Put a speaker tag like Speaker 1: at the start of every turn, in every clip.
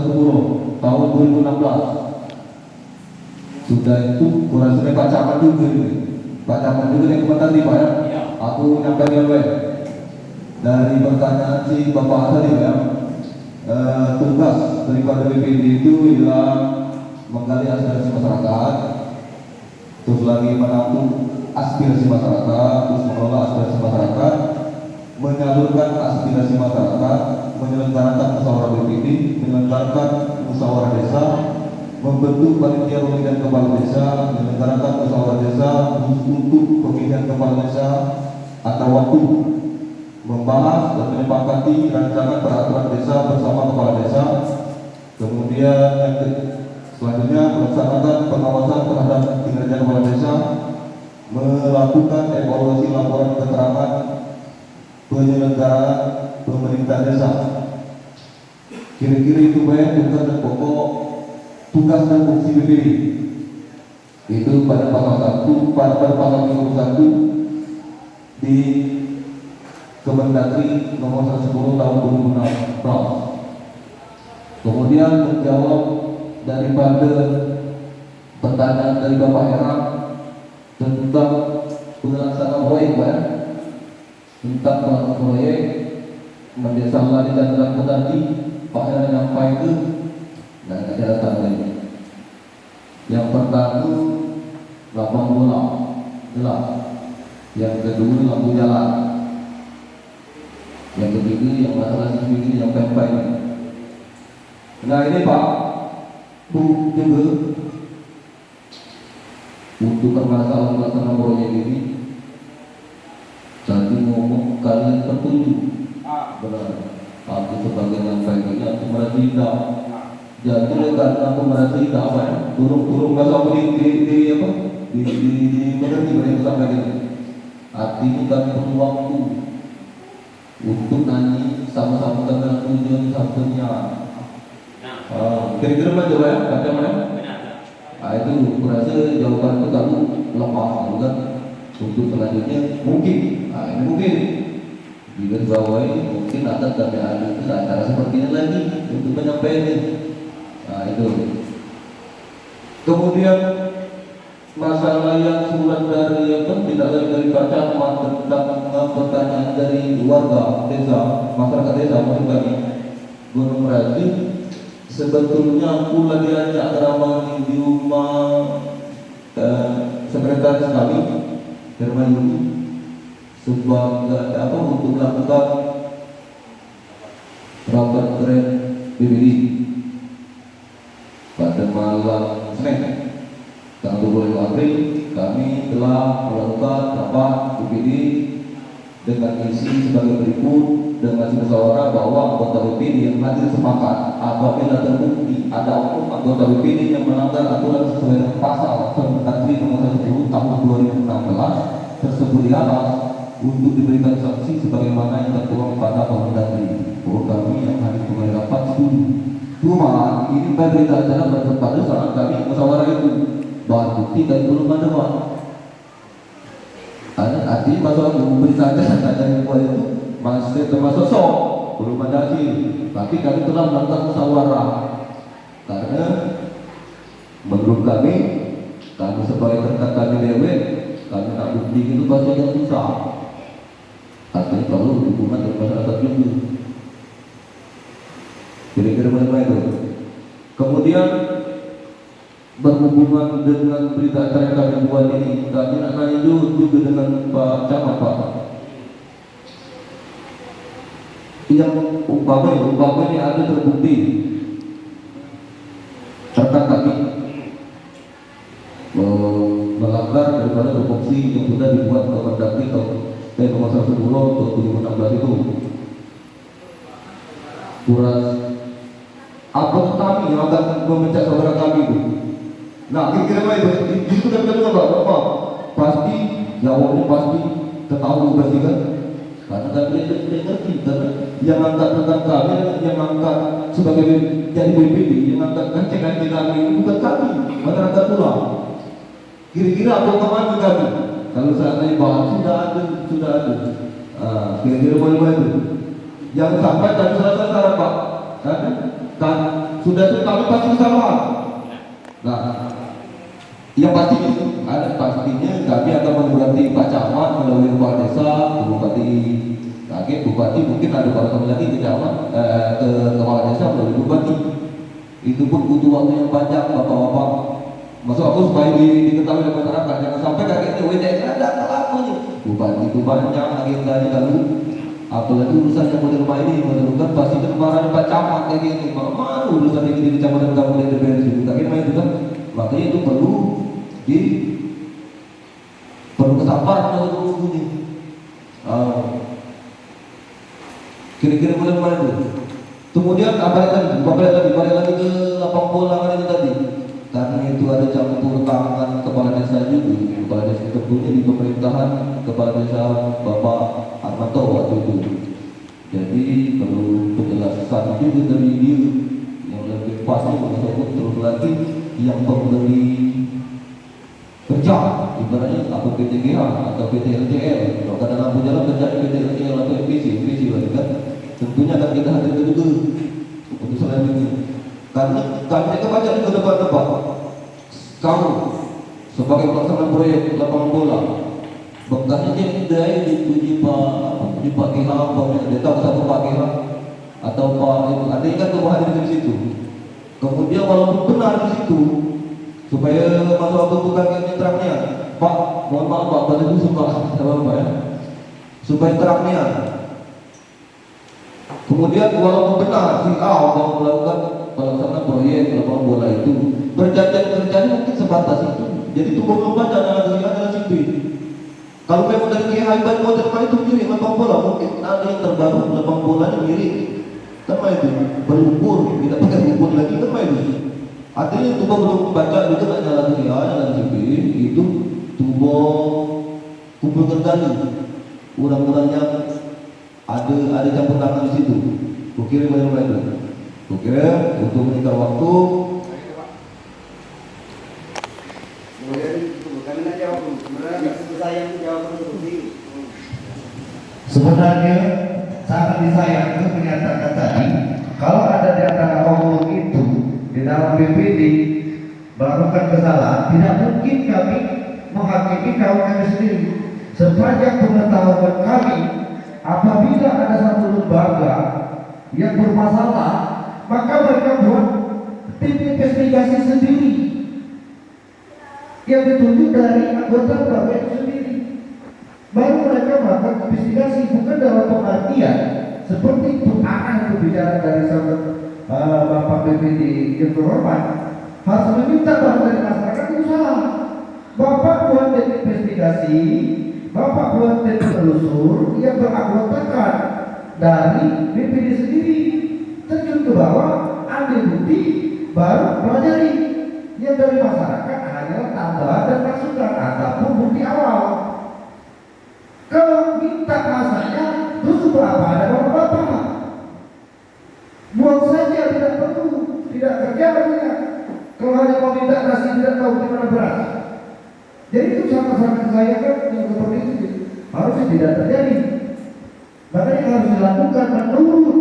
Speaker 1: 10 tahun 2016. Sudah itu kurang sudah Pak Camat juga ini. Pak Camat juga yang komentar Pak ya. Aku nyampaikan dari pertanyaan si Bapak tadi ya. Tugas daripada BPD itu ialah menggali aspirasi masyarakat, terus lagi menampung aspirasi masyarakat, terus mengelola aspirasi masyarakat, menyalurkan aspirasi masyarakat, menyelenggarakan musyawarah BPD, menyelenggarakan musyawarah desa, membentuk panitia pemilihan kepala desa, menyelenggarakan musyawarah desa untuk pemilihan kepala desa atau waktu, membahas dan menyepakati rancangan peraturan desa bersama kepala desa, kemudian selanjutnya melaksanakan pengawasan terhadap kinerja kepala desa, melakukan evaluasi laporan keterangan penyelenggaraan pemerintah desa. Kira-kira itu banyak tugas dan pokok tugas dan fungsi BPD. Itu pada pasal 1, pada pasal 51 di Kemendagri nomor 110 tahun 2016. Kemudian menjawab daripada pertanyaan dari Bapak Hera tentang pelaksanaan proyek tentang pelaksanaan proyek Mendesa Lari dan Rangka tadi Pak Hera menyampaikan dan ada datang lagi. Yang pertama lapang bola jelas, yang kedua lampu jalan, yang ketiga yang masalah sendiri yang pempai. Nah ini Pak Bu juga untuk permasalahan pelaksanaan proyek ini tadi ngomong kalian tertuju benar. Aku sebagai nyampaikannya aku merasa tidak. Jadi karena aku merasa tidak apa ya, turun masuk di apa di mengerti mereka sampaikan. Artinya kami perlu waktu untuk nyanyi sama-sama dengan tujuan satunya. Kira-kira mana coba ya? Baca mana? Itu kurasa jawaban itu kamu lepas kan? Untuk selanjutnya mungkin, ini mungkin jika dibawahi mungkin akan kami ada acara seperti ini lagi untuk menyampaikan. Itu. Kemudian masalah yang surat dari tidak dari Pak Camat tentang pertanyaan dari warga desa, masyarakat desa maksud kami Gunung Merapi. Sebetulnya aku lagi ajak ramai di rumah sekretaris kami Herman Yudi sebagai apa untuk melakukan rapat keren BPD pada malam Senin tanggal 20 April. Kami telah melakukan rapat BPD dengan isi sebagai berikut, dengan musyawarah bahwa anggota BPD yang hadir sepakat apabila terbukti ada oknum anggota BPD yang melanggar aturan sesuai dengan pasal Kemendagri nomor 10 tahun 2016 tersebut di atas untuk diberikan sanksi sebagaimana yang tertuang pada Kemendagri. Bahwa kami yang hadir kembali rapat setuju. Cuma ini berita acara pada saat kami musyawarah itu bahan bukti dan belum ada Pak. Ada arti masalah berita acara dari buat itu masih termasuk sok belum ada hasil, tapi kami telah melakukan musyawarah karena menurut kami sebagai rekan kami dewe kami tak bukti itu pasti yang susah, artinya perlu dukungan dari masyarakat juga. Kira-kira bagaimana itu? Kemudian berhubungan dengan berita acara yang kami buat ini, kami nak nanya juga dengan Pak Camat Pak. Yang umpamanya ada terbukti rekan kami melanggar daripada tupoksi yang sudah dibuat Kemendagri nomor 110 tahun 2016 itu. Kuras apa kami yang akan memecat saudara kami itu. Nah kira-kira itu sudah kita Pak, pasti jawabnya pasti ketahui pasti kan. Karena kami tidak ngerti, karena yang angkat rekan kami, yang angkat sebagai jadi BPD, yang angkat kancengan kami ini bukan kami, masyarakat pula. Kira-kira apa kemana kami? Kalau seandainya bahan sudah ada. Kira-kira bagaimana itu? Yang sampai tadi selesai Pak, kan? Dan sudah itu kami pasti kesalahan. Nah, yang pasti ada pastinya kami akan menghormati Pak Camat melalui kepala desa, bupati, kaget bupati mungkin ada kalau lagi ke camat ke kepala desa melalui bupati. Itu pun butuh waktu yang panjang bapak-bapak. Maksud aku supaya diketahui oleh masyarakat, jangan sampai kagetnya WTS ada lama nih. Bupati itu banyak agendanya lalu, apalagi urusan yang model ini menurunkan pasti kemarin Pak Camat kayak gini. Mana urusan yang di kecamatan kamu dari DPR itu, tapi itu kan makanya itu perlu kesabaran untuk ini. Kira-kira boleh mana itu? Kemudian apa lagi? Balik lagi ke lapang bola itu tadi. Karena itu ada campur tangan kepala desa juga. Kepala desa tentunya di pemerintahan kepala desa Bapak Armanto waktu itu. Jadi perlu penjelasan juga dari dia yang lebih pasti menurut terus lagi yang pemberi kerja ibaratnya apa PTGH atau PT LCL. Kalau ada lampu jalan kerja PT LCL atau MPC lagi kan. Tentunya akan kita hadir juga untuk selanjutnya. Karena kami akan baca ke depan-depan. Kamu sebagai pelaksana proyek lapangan bola, bekasnya jadi di Pak GH, dia tahu satu Pak GH atau Pak ada yang kan tuh hadir di situ. Kemudian walaupun benar di situ, supaya masalah itu bukan terangnya, Pak, mohon maaf Pak, pada itu Pak, ya, supaya terangnya. Kemudian walaupun benar si A mau melakukan pelaksana proyek lapangan bola itu, perjanjian kerjanya mungkin sebatas itu. Jadi itu belum baca adalah si B. Kalau memang dari KHI baik mau terima itu mirip lapangan bola, mungkin ada yang terbaru lapangan bolanya mirip. Tema itu berlumpur, tidak pakai lumpur lagi, tema itu. Artinya tubuh belum baca itu nggak nyala si A, nyala si B, itu tubuh kumpul kendali. Orang-orang yang ada campur tangan di situ. Kukira mulai itu. Kukira untuk menyingkat waktu.
Speaker 2: Sebenarnya sangat disayangkan menyatakan tadi kalau ada di antara oknum itu di dalam BPD melakukan kesalahan, tidak mungkin kami menghakimi kawan kami sendiri. Sepanjang pengetahuan kami, apabila ada satu lembaga yang bermasalah, maka mereka buat tim investigasi sendiri yang ditunjuk dari anggota lembaga itu sendiri. Baru mereka melakukan investigasi, bukan dalam pengertian seperti pengarah kebijakan dari sahabat Bapak BPD yang terhormat harus meminta bahwa dari masyarakat itu salah. Bapak buat tim investigasi, Bapak buat tim penelusur yang beranggotakan dari BPD sendiri, terjun ke bawah, ambil bukti, baru pelajari. Yang dari masyarakat hanyalah tambahan dan masukan ataupun bukti awal. Kalau minta masanya, terus berapa ada bapak-bapak? Buang saja, tidak perlu, tidak kerja banyak. Kalau hanya mau minta nasi, tidak tahu di mana beras. Jadi itu sangat-sangat saya kan yang seperti itu harusnya tidak terjadi. Makanya harus dilakukan menurut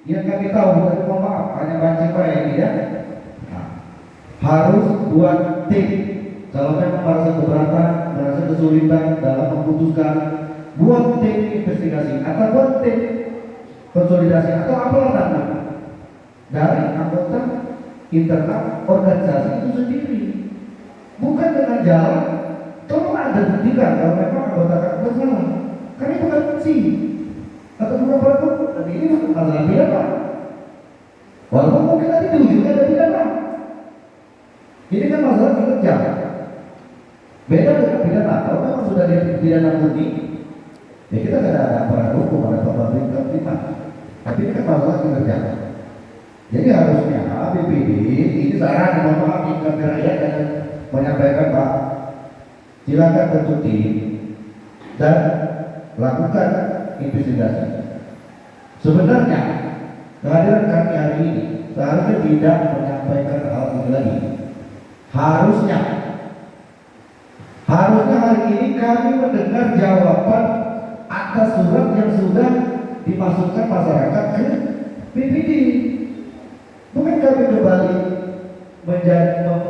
Speaker 2: yang kami tahu. Tapi mohon maaf, hanya baca ini ya. Harus buat tim. Kalau memang merasa keberatan, merasa kesulitan dalam memutuskan, buat tim investigasi atau buat tim konsolidasi atau apalah namanya dari anggota internal organisasi itu sendiri. Bukan dengan jalan, tolong ada buktikan kalau memang anggota kami bersalah. Karena itu bukan fungsi atau bukan pelaku, dan ini bukan masalah pidana. Walaupun mungkin nanti di ujungnya ada pidana. Ini kan masalah kinerja. Beda dengan pidana. Kalau memang sudah di pidana murni, ya kita tidak ada aparat hukum, ada pemerintah kita. Tapi ini kan masalah kinerja. Jadi harusnya BPD ini saran mohon maaf di rakyat dan menyampaikan Pak, silakan bentuk tim dan lakukan investigasi. Sebenarnya kehadiran kami hari ini seharusnya tidak menyampaikan hal ini lagi. Harusnya hari ini kami mendengar jawaban atas surat yang sudah dimasukkan masyarakat ke BPD.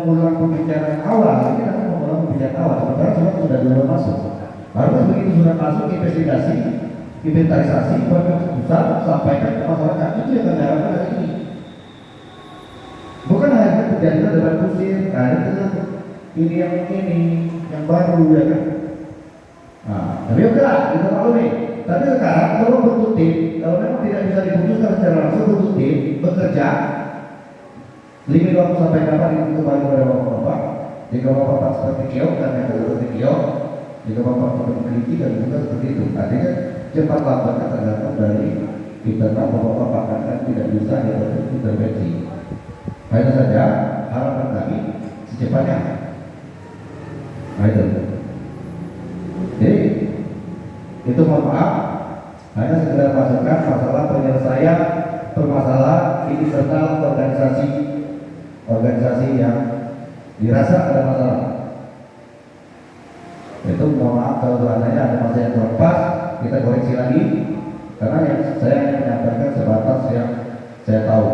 Speaker 2: mengulang pembicaraan awal, ini nanti mengulang pembicaraan awal, sementara sudah duluan masuk. Harus begitu sudah masuk investigasi, inventarisasi, buat keputusan, sampaikan ke masyarakat, itu yang kami harapkan hari ini. Bukan hanya terjadi debat kusir, ada ini yang baru ya kan. Nah, tapi oke lah, kita tahu nih. Tapi sekarang kalau bentuk tim, kalau memang tidak bisa diputuskan secara langsung bentuk tim bekerja, limit waktu sampai kapan itu kembali kepada bapak-bapak. Jika bapak seperti kiok dan yang seperti kiok, jika bapak seperti keliti dan juga seperti itu. Artinya cepat lambatnya tergantung dari internal bapak-bapak karena tidak bisa intervensi. Hanya saja harapan kami secepatnya. Nah itu. Jadi itu mohon maaf, hanya sekedar masukan masalah penyelesaian permasalahan ini serta organisasi yang dirasa ada masalah. Itu mohon maaf kalau seandainya ada masalah yang terlepas, kita koreksi lagi karena yang saya menyampaikan sebatas yang saya tahu.